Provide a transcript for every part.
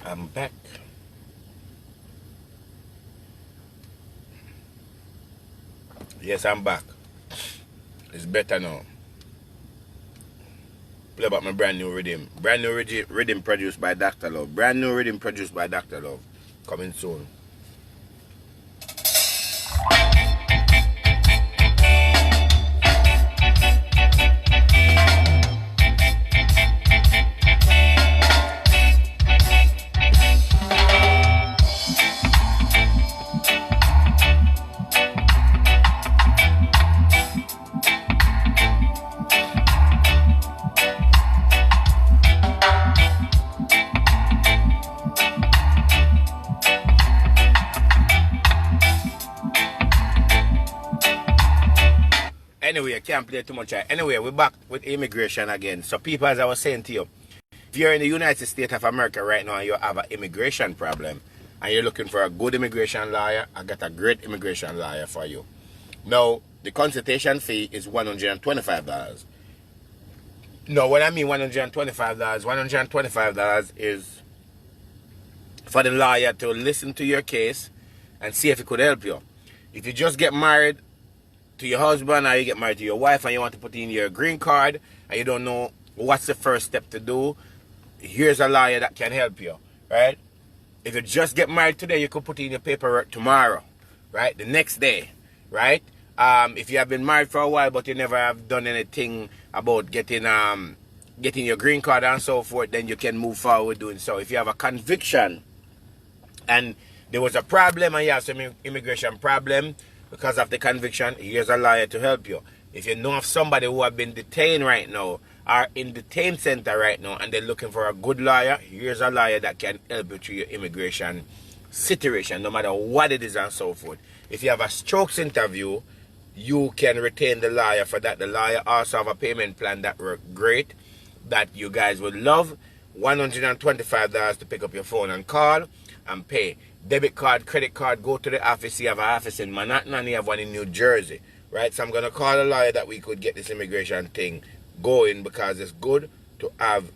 I'm back. Yes, I'm back. It's better now. Play about my brand new rhythm. Brand new rhythm produced by Dr. Love. Brand new rhythm produced by Dr. Love. Coming soon. Anyway, I can't play too much. Anyway, we're back with immigration again. So people, as I was saying to you, if you're in the United States of America right now and you have an immigration problem and you're looking for a good immigration lawyer, I got a great immigration lawyer for you. Now, the consultation fee is $125. No, what I mean $125 is for the lawyer to listen to your case and see if it could help you. If you just get married to your husband or you get married to your wife and you want to put in your green card and you don't know what's the first step to do, here's a lawyer that can help you, right? If you just get married today, you could put in your paperwork tomorrow, right? The next day, right? If you have been married for a while but you never have done anything about getting your green card and so forth, then you can move forward doing so. If you have a conviction and there was a problem and you have some immigration problem because of the conviction, here's a lawyer to help you. If you know of somebody who have been detained right now or in detain center right now and they're looking for a good lawyer, here's a lawyer that can help you through your immigration situation, no matter what it is and so forth. If you have a strokes interview, you can retain the lawyer for that. The lawyer also have a payment plan that works great, that you guys would love. $125 to pick up your phone and call and pay. Debit card, credit card, go to the office. You have an office in Manhattan and you have one in New Jersey, right? So I'm going to call a lawyer that we could get this immigration thing going, because it's good to have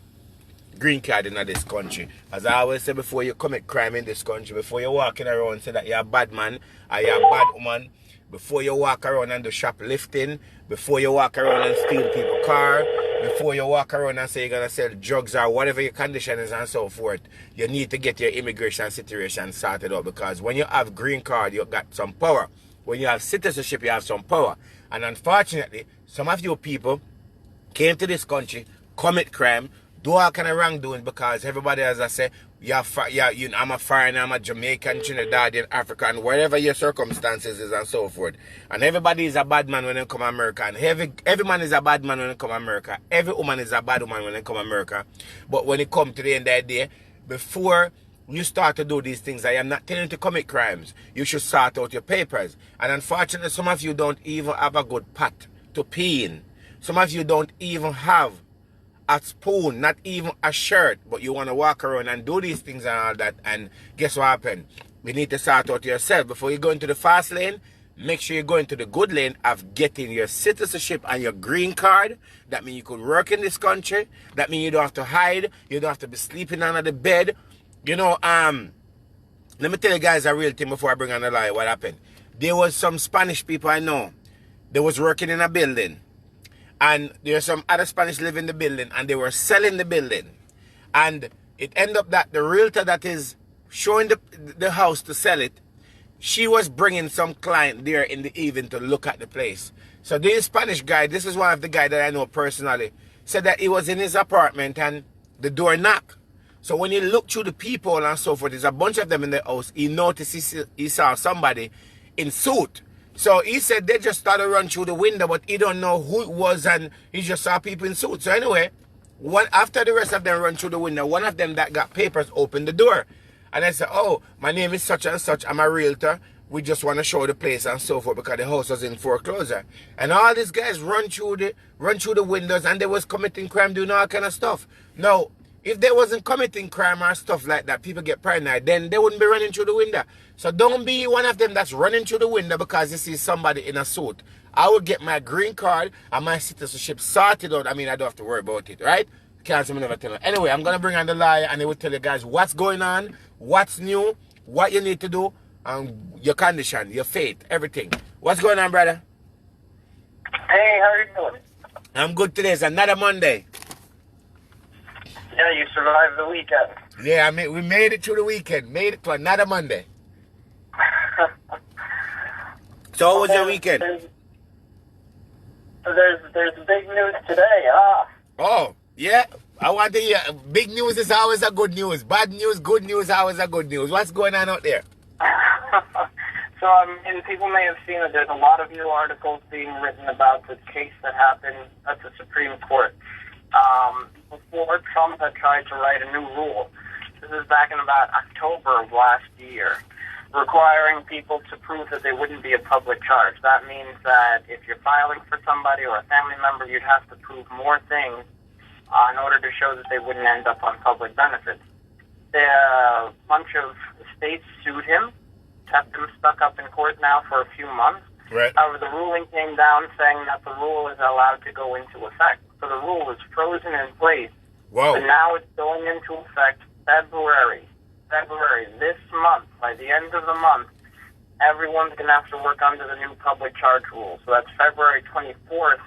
green card in this country. As I always say, before you commit crime in this country, before you're walking around and say that you're a bad man or you're a bad woman, before you walk around and do shoplifting, before you walk around and steal people's car, before you walk around and say you're going to sell drugs or whatever your condition is and so forth, you need to get your immigration situation sorted out, because when you have green card, you got some power. When you have citizenship, you have some power. And unfortunately, some of you people came to this country, commit crime, do all kind of wrongdoing, because everybody, as I say, I'm a foreigner, I'm a Jamaican, Trinidadian, African, wherever your circumstances is and so forth. And everybody is a bad man when they come to America. And every man is a bad man when they come to America. Every woman is a bad woman when they come to America. But when it comes to the end of the day, before you start to do these things, I am not telling you to commit crimes. You should sort out your papers. And unfortunately, some of you don't even have a good pot to pee in. Some of you don't even have a spoon, not even a shirt, but you want to walk around and do these things and all that. And guess what happened? You need to sort out yourself. Before you go into the fast lane, make sure you go into the good lane of getting your citizenship and your green card. That means you could work in this country. That means you don't have to hide. You don't have to be sleeping under the bed. You know, let me tell you guys a real thing before I bring on the lie. What happened? There was some Spanish people I know. They was working in a building. And there were some other Spanish living in the building, and they were selling the building. And it ended up that the realtor that is showing the house to sell it, she was bringing some client there in the evening to look at the place. So this Spanish guy, this is one of the guys that I know personally, said that he was in his apartment and the door knocked. So when he looked through the people and so forth, there's a bunch of them in the house, he noticed he saw somebody in suit. So he said they just started running through the window, but he don't know who it was, and he just saw people in suits. So anyway, after the rest of them run through the window, one of them that got papers opened the door. And I said, oh, my name is such and such, I'm a realtor. We just want to show the place and so forth because the house was in foreclosure. And all these guys run through the windows, and they was committing crime, doing all kind of stuff. Now, if they wasn't committing crime or stuff like that, people get paranoid, then they wouldn't be running through the window. So don't be one of them that's running through the window because you see somebody in a suit. I would get my green card and my citizenship sorted out. I mean, I don't have to worry about it, right? Can't say me never tell you. Anyway, I'm going to bring on the lawyer and he will tell you guys what's going on, what's new, what you need to do, and your condition, your fate, everything. What's going on, brother? Hey, how are you doing? I'm good today. It's another Monday. Yeah, you survived the weekend. Yeah, we made it through the weekend. Made it to another Monday. So how was your weekend? There's big news today. Oh, yeah. I want to hear. Big news is always a good news. Bad news, good news, always a good news. What's going on out there? So, people may have seen that there's a lot of new articles being written about this case that happened at the Supreme Court. Before Trump had tried to write a new rule, this is back in about October of last year, requiring people to prove that they wouldn't be a public charge. That means that if you're filing for somebody or a family member, you'd have to prove more things in order to show that they wouldn't end up on public benefits. A bunch of states sued him, kept him stuck up in court now for a few months. Right. However, the ruling came down saying that the rule is allowed to go into effect. So the rule is frozen in place. Whoa. And now it's going into effect February, this month. By the end of the month, everyone's going to have to work under the new public charge rule. So that's February 24th,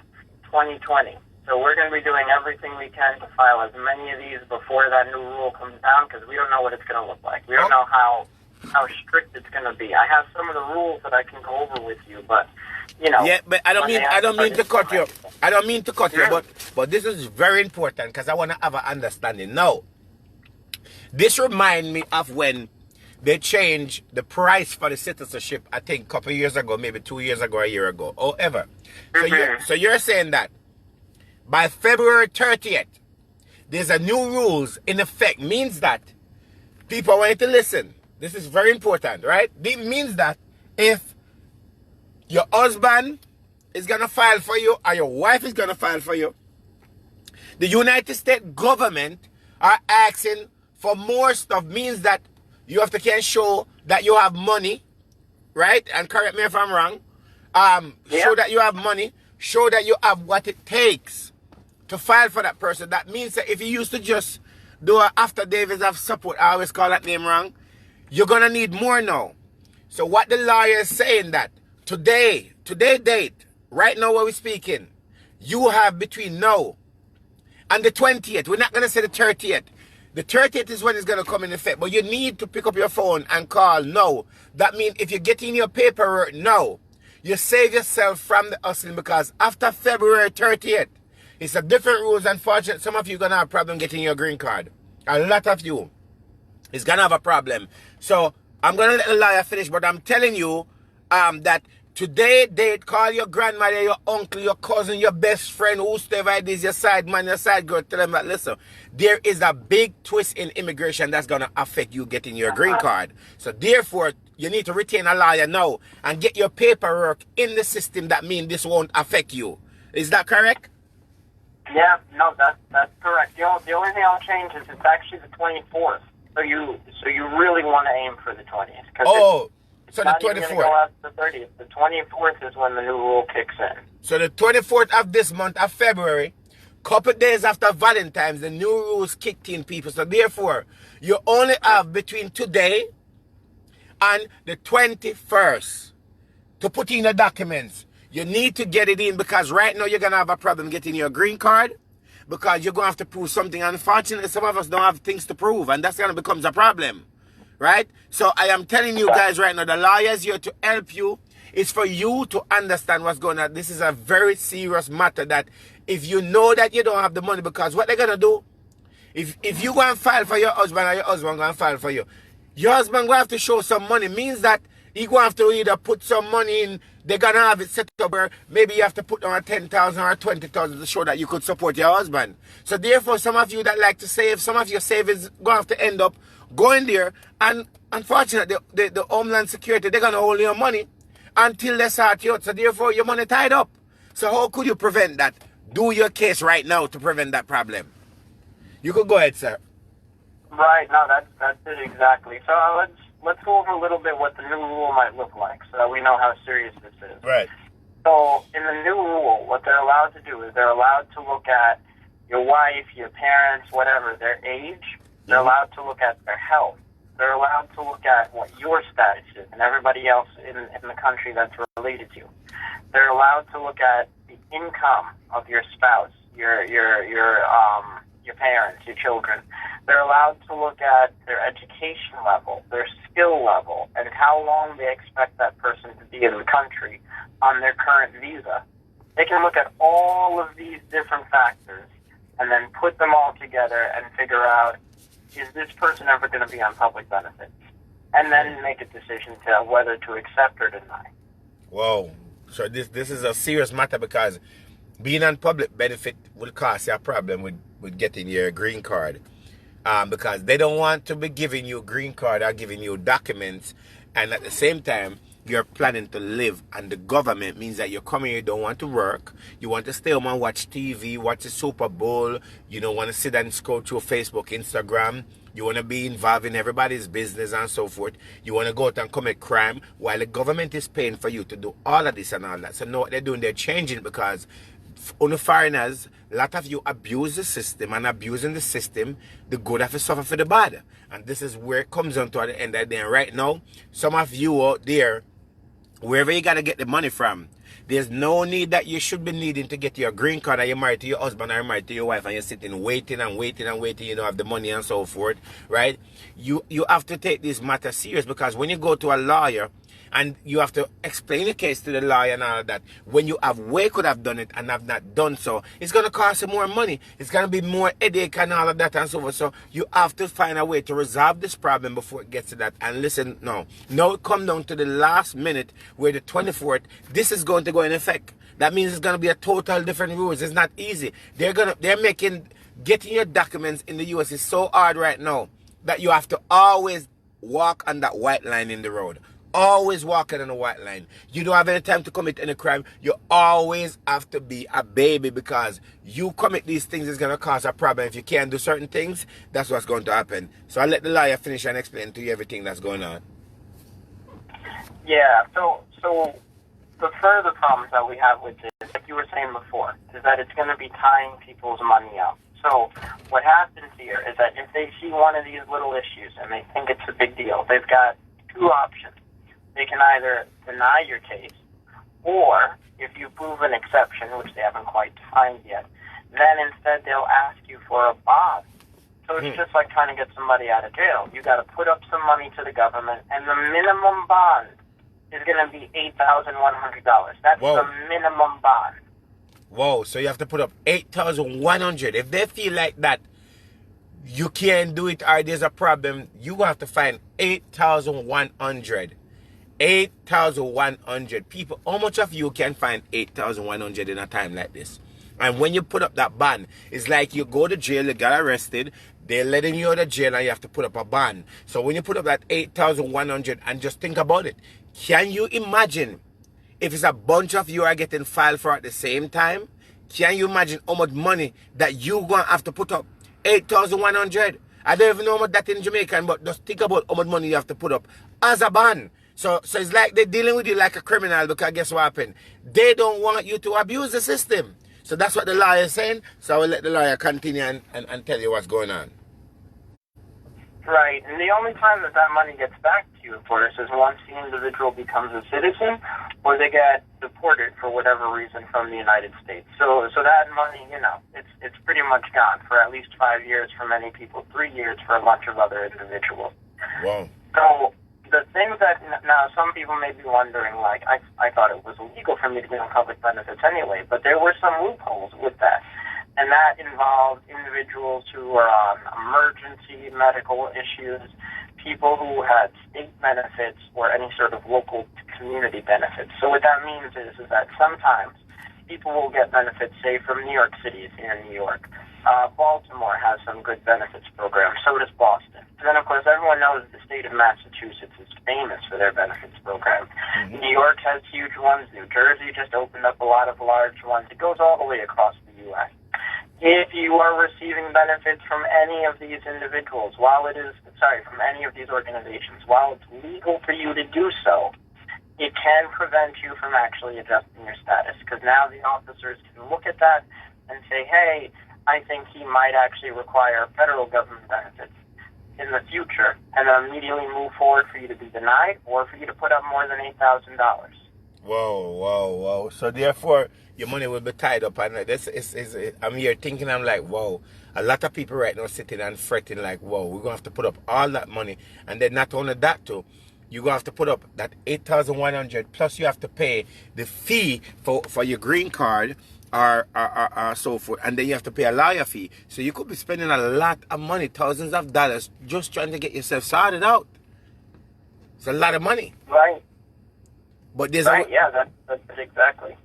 2020. So we're going to be doing everything we can to file as many of these before that new rule comes down, because we don't know what it's going to look like. We don't know how strict it's going to be. I have some of the rules that I can go over with you, but you know. Yeah, but I don't mean to cut you. I don't mean to cut you, but this is very important because I want to have an understanding. Now, this reminds me of when they changed the price for the citizenship, I think a couple of years ago, maybe 2 years ago, a year ago, or ever. So you're saying that by February 30th, there's a new rules in effect. Means that people want to listen. This is very important, right? It means that if your husband is going to file for you or your wife is going to file for you, the United States government are asking for more stuff. Means that you have to can show that you have money, right? And correct me if I'm wrong. Show that you have money. Show that you have what it takes to file for that person. That means that if you used to just do an affidavit of support, I always call that name wrong, you're going to need more now. So what the lawyer is saying that today date, right now where we're speaking, you have between now and the 20th. We're not going to say the 30th. The 30th is when it's going to come in effect. But you need to pick up your phone and call now. That means if you're getting your paperwork now, you save yourself from the hustling, because after February 30th, it's a different rules. Unfortunately, some of you are going to have a problem getting your green card. A lot of you is going to have a problem. So I'm going to let the lawyer finish, but I'm telling you that today they call your grandmother, your uncle, your cousin, your best friend, whoever it is, your side man, your side girl, tell them that, listen, there is a big twist in immigration that's going to affect you getting your green card. So therefore, you need to retain a lawyer now and get your paperwork in the system. That means this won't affect you. Is that correct? Yeah, no, that's correct. The only thing I'll change is it's actually the 24th. So you really want to aim for the 20th. So the 24th. Go out to the 30th. The 24th is when the new rule kicks in. So the 24th of this month of February, couple days after Valentine's, the new rules kicked in, people. So therefore, you only have between today and the 21st to put in the documents. You need to get it in, because right now you're going to have a problem getting your green card, because you're going to have to prove something. Unfortunately, some of us don't have things to prove, and that's going to become a problem, right? So I am telling you guys right now, the lawyers here to help you. It's for you to understand what's going on. This is a very serious matter, that if you know that you don't have the money, because what they're going to do, if you go and file for your husband or your husband go and file for you, your husband going to have to show some money. Means that he going to have to either put some money in, they're going to have it set up where maybe you have to put on 10,000 or 20,000 to show that you could support your husband. So therefore, some of you that like to save, some of your savings going to have to end up going there. And unfortunately, the Homeland Security, they're going to hold your money until they sort you out. So therefore, your money tied up. So how could you prevent that? Do your case right now to prevent that problem. You could go ahead, sir. Right, no, that's it exactly. So let's go over a little bit what the new rule might look like, so that we know how serious this is. Right. So in the new rule, what they're allowed to do is they're allowed to look at your wife, your parents, whatever, their age. They're allowed to look at their health. They're allowed to look at what your status is and everybody else in the country that's related to you. They're allowed to look at the income of your spouse, your parents, your children. They're allowed to look at their education level, their skill level, and how long they expect that person to be in the country on their current visa. They can look at all of these different factors and then put them all together and figure out, is this person ever going to be on public benefits? And then make a decision to whether to accept or deny. Whoa. So this is a serious matter, because being on public benefit will cause you a problem with getting your green card. Because they don't want to be giving you a green card or giving you documents, and at the same time you're planning to live, and the government means that you're coming here, you don't want to work, you want to stay home and watch TV, watch the Super Bowl, you don't want to sit and scroll through Facebook, Instagram, you want to be involved in everybody's business and so forth, you want to go out and commit crime while the government is paying for you to do all of this and all that. So now what they're doing, they're changing, because on the foreigners, a lot of you abuse the system, and abusing the system, the good have to suffer for the bad. And this is where it comes on to at the end of the day. And right now, some of you out there, wherever you got to get the money from, there's no need that you should be needing to get your green card, or you're married to your husband, or you're married to your wife, and you're sitting waiting and waiting and waiting, you don't have the money and so forth, right? You have to take this matter serious, because when you go to a lawyer, and you have to explain the case to the lawyer and all of that, when you have way could have done it and have not done so, it's going to cost you more money. It's going to be more headache and all of that and so forth. So you have to find a way to resolve this problem before it gets to that. And listen, now it come down to the last minute, where the 24th, this is going to go in effect. That means it's going to be a total different rules. It's not easy. They're making getting your documents in the US is so hard right now that you have to always walk on that white line in the road. Always walking on a white line. You don't have any time to commit any crime. You always have to be a baby, because you commit these things is going to cause a problem. If you can't do certain things, that's what's going to happen. So I'll let the lawyer finish and explain to you everything that's going on. Yeah, so the further problems that we have with this, like you were saying before, is that it's going to be tying people's money up. So what happens here is that if they see one of these little issues and they think it's a big deal, they've got two options. They can either deny your case, or if you prove an exception, which they haven't quite defined yet, then instead they'll ask you for a bond. So it's just like trying to get somebody out of jail. You got to put up some money to the government, and the minimum bond is going to be $8,100. That's Whoa. the minimum bond. Whoa, so you have to put up $8,100. If they feel like that you can't do it or there's a problem, you have to find $8,100. 8,100 people. How much of you can find 8,100 in a time like this? And when you put up that bond, it's like you go to jail, you got arrested, they're letting you out of jail, and you have to put up a bond. So when you put up that 8,100, and just think about it, can you imagine if it's a bunch of you are getting filed for at the same time? Can you imagine how much money that you're going to have to put up? 8,100. I don't even know how much that in Jamaican, but just think about how much money you have to put up as a bond. So it's like they're dealing with you like a criminal, because guess what happened? They don't want you to abuse the system. So that's what the lawyer is saying. So I will let the lawyer continue and tell you what's going on. Right, and the only time that money gets back to you, of course, is once the individual becomes a citizen, or they get deported for whatever reason from the United States. So that money, it's pretty much gone for at least 5 years for many people, 3 years for a bunch of other individuals. Wow. So the things that, now some people may be wondering, like, I thought it was illegal for me to get on public benefits anyway, but there were some loopholes with that. And that involved individuals who were on emergency medical issues, people who had state benefits or any sort of local community benefits. So what that means is that sometimes people will get benefits, say, from New York City here in New York. Baltimore has some good benefits programs. So does Boston. And then, of course, everyone knows the state of Massachusetts is famous for their benefits program. Mm-hmm. New York has huge ones. New Jersey just opened up a lot of large ones. It goes all the way across the U.S. If you are receiving benefits from any of these individuals, from any of these organizations, while it's legal for you to do so, it can prevent you from actually adjusting your status, because now the officers can look at that and say, hey, I think he might actually require federal government benefits in the future, and then immediately move forward for you to be denied or for you to put up more than $8,000. Whoa. So therefore, your money will be tied up. And this I'm here thinking, I'm like, whoa. A lot of people right now sitting and fretting like, whoa, we're going to have to put up all that money. And then not only that too, you're going to have to put up that 8,100 plus you have to pay the fee for your green card or so forth. And then you have to pay a lawyer fee. So you could be spending a lot of money, thousands of dollars, just trying to get yourself sorted out. It's a lot of money. Right. But there's that's exactly.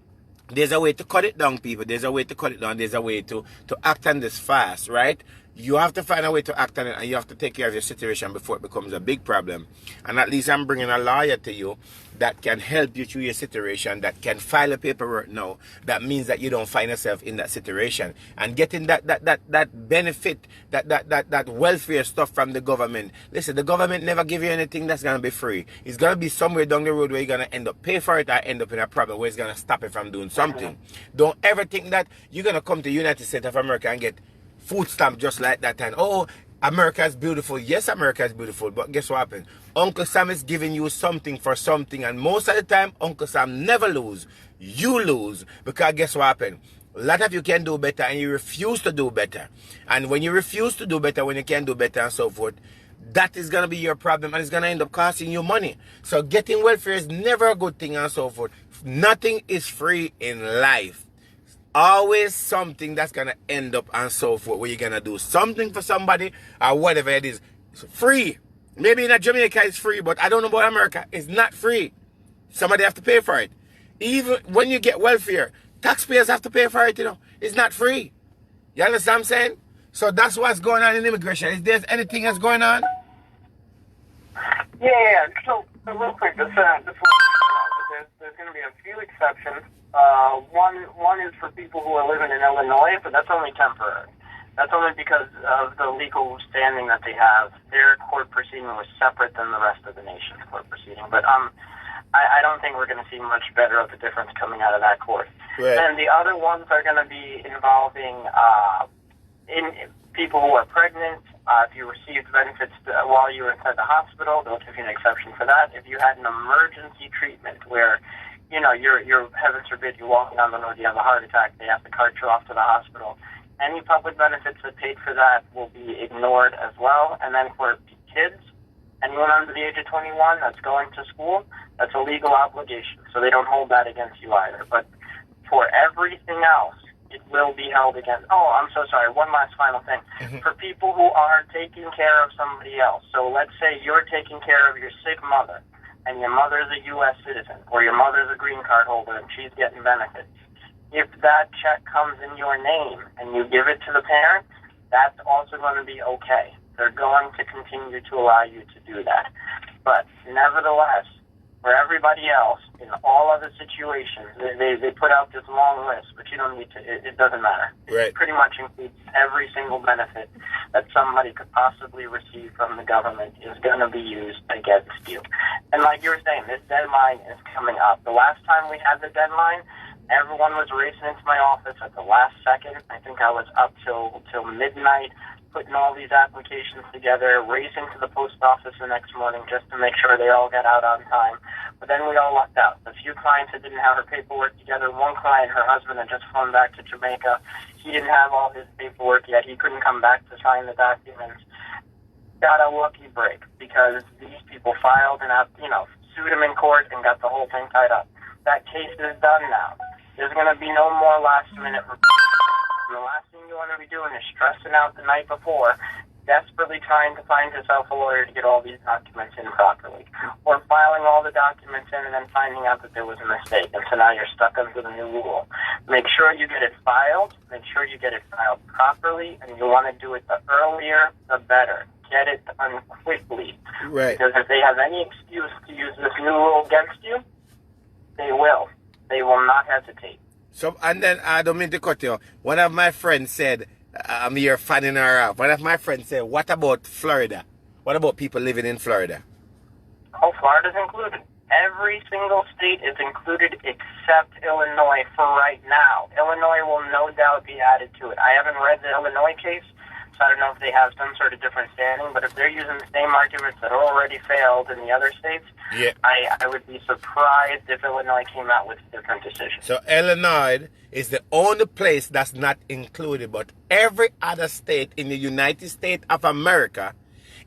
There's a way to cut it down, people. There's a way to cut it down. There's a way to act on this fast, right? You have to find a way to act on it, and you have to take care of your situation before it becomes a big problem. And at least I'm bringing a lawyer to you that can help you through your situation, that can file a paperwork now. That means that you don't find yourself in that situation. And getting that benefit, that welfare stuff from the government. Listen, the government never give you anything that's going to be free. It's going to be somewhere down the road where you're going to end up pay for it or end up in a problem where it's going to stop it from doing something. Don't ever think that you're going to come to the United States of America and get food stamp just like that, and oh, America is beautiful. Yes, America is beautiful, but guess what happened? Uncle Sam is giving you something for something, and most of the time Uncle Sam never lose. You lose, because guess what happened? A lot of you can do better and you refuse to do better. And when you refuse to do better, when you can do better and so forth, that is going to be your problem, and it's going to end up costing you money. So getting welfare is never a good thing and so forth. Nothing is free in life. Always something that's going to end up and so forth, where you're going to do something for somebody or whatever it is. It's free. Maybe in Jamaica it's free, but I don't know about America. It's not free. Somebody have to pay for it. Even when you get welfare, taxpayers have to pay for it, It's not free. You understand what I'm saying? So that's what's going on in immigration. Is there anything that's going on? Yeah. So real quick, there's going to be a few exceptions. One is for people who are living in Illinois, but that's only temporary. That's only because of the legal standing that they have. Their court proceeding was separate than the rest of the nation's court proceeding. But I don't think we're going to see much better of a difference coming out of that court. Right. And the other ones are going to be involving in people who are pregnant. If you received benefits while you were inside the hospital, they'll give you an exception for that. If you had an emergency treatment where you're heaven forbid, you walk down the road, you have a heart attack, they have to cart you off to the hospital. Any public benefits that paid for that will be ignored as well. And then for kids, anyone under the age of 21 that's going to school, that's a legal obligation. So they don't hold that against you either. But for everything else, it will be held against. Oh, I'm so sorry. One last final thing. For people who are taking care of somebody else. So let's say you're taking care of your sick mother, and your mother's a U.S. citizen, or your mother's a green card holder, and she's getting benefits. If that check comes in your name and you give it to the parent, that's also going to be okay. They're going to continue to allow you to do that. But nevertheless, for everybody else, in all other situations, they put out this long list, but you don't need to, it doesn't matter. Right. It pretty much includes every single benefit that somebody could possibly receive from the government is going to be used against you. And like you were saying, this deadline is coming up. The last time we had the deadline, everyone was racing into my office at the last second. I think I was up till midnight, putting all these applications together, racing to the post office the next morning just to make sure they all got out on time. But then we all lucked out. A few clients that didn't have her paperwork together. One client, her husband had just flown back to Jamaica. He didn't have all his paperwork yet. He couldn't come back to sign the documents. Got a lucky break because these people filed and sued him in court and got the whole thing tied up. That case is done now. There's going to be no more last-minute the last thing you want to be doing is stressing out the night before, desperately trying to find yourself a lawyer to get all these documents in properly, or filing all the documents in and then finding out that there was a mistake, and so now you're stuck under the new rule. Make sure you get it filed. Make sure you get it filed properly, and you want to do it the earlier, the better. Get it done quickly. Right. Because if they have any excuse to use this new rule against you, they will. They will not hesitate. So, and then I don't mean to cut you. One of my friends said, I'm here fanning her out. One of my friends said, what about Florida? What about people living in Florida? Oh, Florida's included. Every single state is included except Illinois for right now. Illinois will no doubt that would be added to it. I haven't read the Illinois case, so I don't know if they have some sort of different standing, but if they're using the same arguments that already failed in the other states, Yeah. I would be surprised if Illinois came out with a different decision. So Illinois is the only place that's not included, but every other state in the United States of America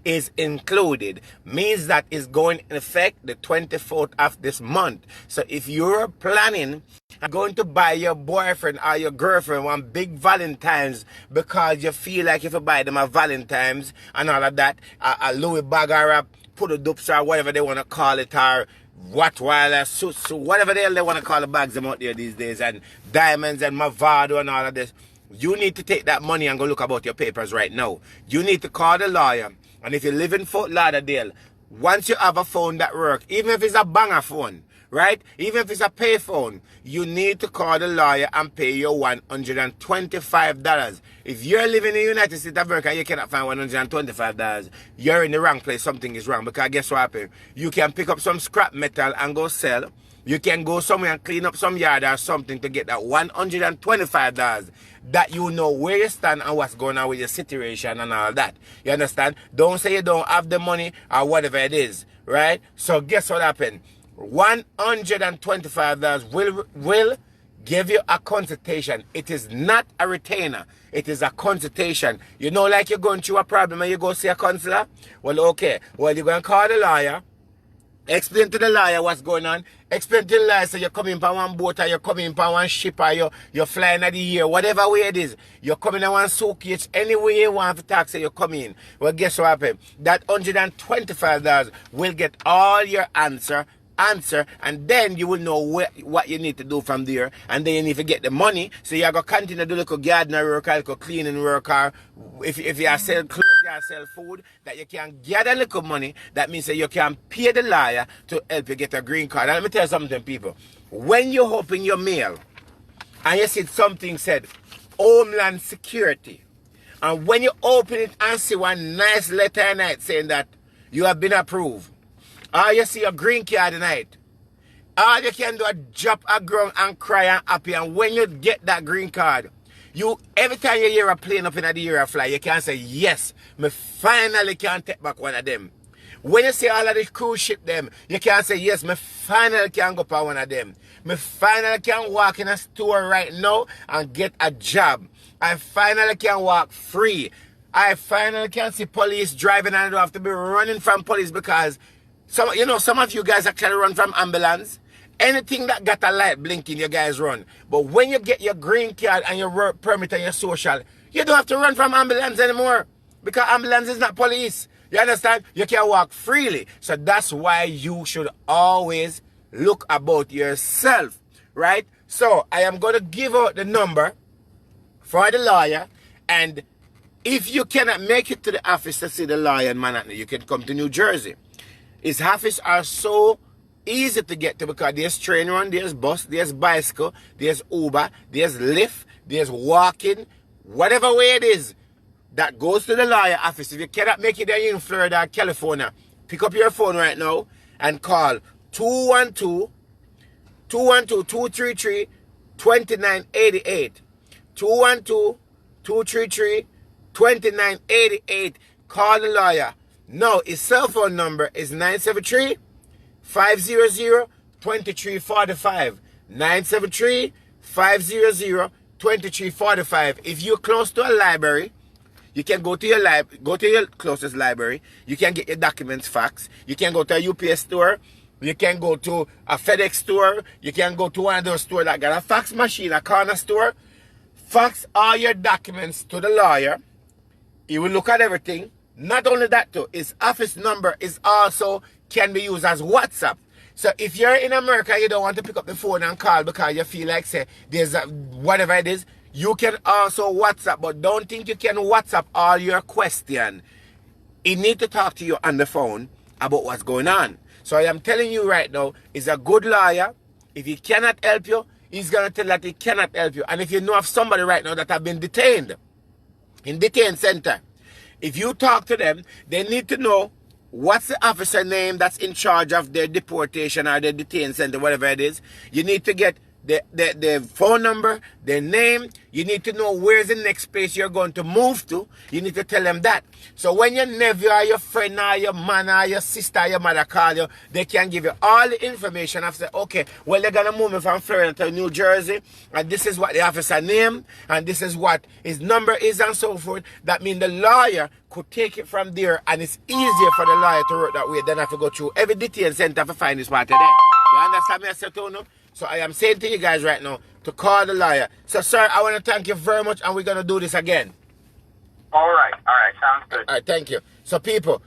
is included, means that is going in effect the 24th of this month. So if you're planning going to buy your boyfriend or your girlfriend one big Valentine's because you feel like if you buy them a Valentine's and all of that, a Louis bag or a Poodle Dupes or whatever they want to call it, or Rottweiler, suits, whatever the hell they want to call the bags them out there these days, and diamonds and Movado and all of this, you need to take that money and go look about your papers right now. You need to call the lawyer. And if you live in Fort Lauderdale, once you have a phone that works, even if it's a banger phone, right? Even if it's a pay phone, you need to call the lawyer and pay your $125. If you're living in the United States of America and you cannot find $125, you're in the wrong place. Something is wrong. Because guess what happens? You can pick up some scrap metal and go sell. You can go somewhere and clean up some yard or something to get that $125 that you know where you stand and what's going on with your situation and all that. You understand? Don't say you don't have the money or whatever it is, right? So guess what happened? $125 will give you a consultation. It is not a retainer. It is a consultation. You know, like you're going through a problem and you go see a counselor? Well, okay. Well, you're going to call the lawyer. Explain to the lawyer what's going on. Explain to the lawyer, so you're coming from one boat or you're coming from one ship or you're flying at the year, whatever way it is. You're coming in one suitcase, any way you want to talk, so you're coming. Well, guess what happened? That $125 will get all your answer, and then you will know what you need to do from there, and then you need to get the money, so you're going to continue to do little gardener work, or little cleaning work, or if you are sell clothes, you are sell food, that you can gather little money. That means that you can pay the lawyer to help you get a green card. And let me tell you something, people. When you open your mail and you see something said Homeland Security, and when you open it and see one nice letter at night saying that you have been approved, or you see a green card tonight, all you can do is drop a ground and cry and happy. And when you get that green card, every time you hear a plane up in the air fly, you can say, yes, me finally can take back one of them. When you see all of the cruise ship them, you can say, yes, me finally can go for one of them. Me finally can walk in a store right now and get a job. I finally can walk free. I finally can see police driving and I don't have to be running from police, because some of you guys actually run from ambulance. Anything that got a light blinking, you guys run. But when you get your green card and your work permit and your social, you don't have to run from ambulance anymore, because ambulance is not police. You understand? You can walk freely. So that's why you should always look about yourself, right? So I am going to give out the number for the lawyer, and if you cannot make it to the office to see the lawyer in Manhattan, you can come to New Jersey. His office are so easy to get to, because there's train run, there's bus, there's bicycle, there's Uber, there's Lyft, there's walking, whatever way it is that goes to the lawyer office. If you cannot make it there in Florida or California, pick up your phone right now and call 212-233-2988. 212-233-2988. Call the lawyer. Now, his cell phone number is 973-500-2345. 973-500-2345. If you're close to a library, you can go to your closest library. You can get your documents faxed. You can go to a UPS store. You can go to a FedEx store. You can go to one of those stores that got a fax machine, a corner store. Fax all your documents to the lawyer. He will look at everything. Not only that too, his office number is also can be used as WhatsApp. So if you're in America, you don't want to pick up the phone and call because you feel like, say, there's whatever it is, you can also WhatsApp, but don't think you can WhatsApp all your question. He need to talk to you on the phone about what's going on. So I am telling you right now, he's a good lawyer. If he cannot help you, he's going to tell that he cannot help you. And if you know of somebody right now that have been detained in detain center, if you talk to them, they need to know what's the officer name that's in charge of their deportation or their detain center, whatever it is. You need to get the phone number, their name. You need to know where's the next place you're going to move to. You need to tell them that. So when your nephew or your friend or your man or your sister or your mother call you, they can give you all the information and say, okay, well, they're going to move me from Florida to New Jersey, and this is what the officer name, and this is what his number is, and so forth. That means the lawyer could take it from there, and it's easier for the lawyer to work that way than have to go through every detail center to find this part of there. You understand me, I said to you? So I am saying to you guys right now to call the lawyer. So, sir, I want to thank you very much, and we're going to do this again. All right, sounds good. All right, thank you. So, people,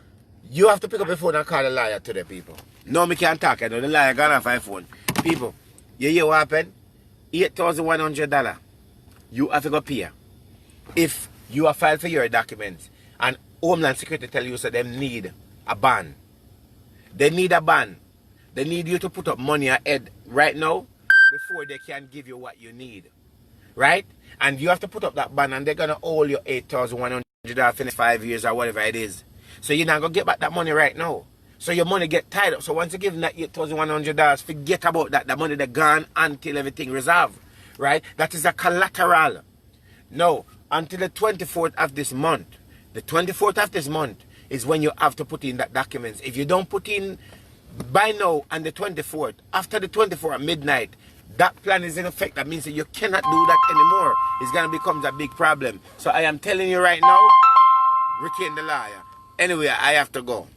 you have to pick up your phone and call the lawyer today, people. No, me can't talk. I know the lawyer gone off my phone. People, you hear what happened? $8,100. You have to go pay. If you are filed for your documents and Homeland Security tell you so they need a ban. They need a ban. They need you to put up money ahead right now before they can give you what you need. Right? And you have to put up that ban, and they're going to owe you $8,100 for the next 5 years or whatever it is. So you're not going to get back that money right now. So your money get tied up. So once you give them that $8,100, forget about that. The money they're gone until everything resolved. Right? That is a collateral. No, until the 24th of this month. The 24th of this month is when you have to put in that documents. If you don't put in by now on the 24th, after the 24th at midnight, that plan is in effect. That means that you cannot do that anymore. It's going to become a big problem. So I am telling you right now, retain the lawyer. Anyway, I have to go.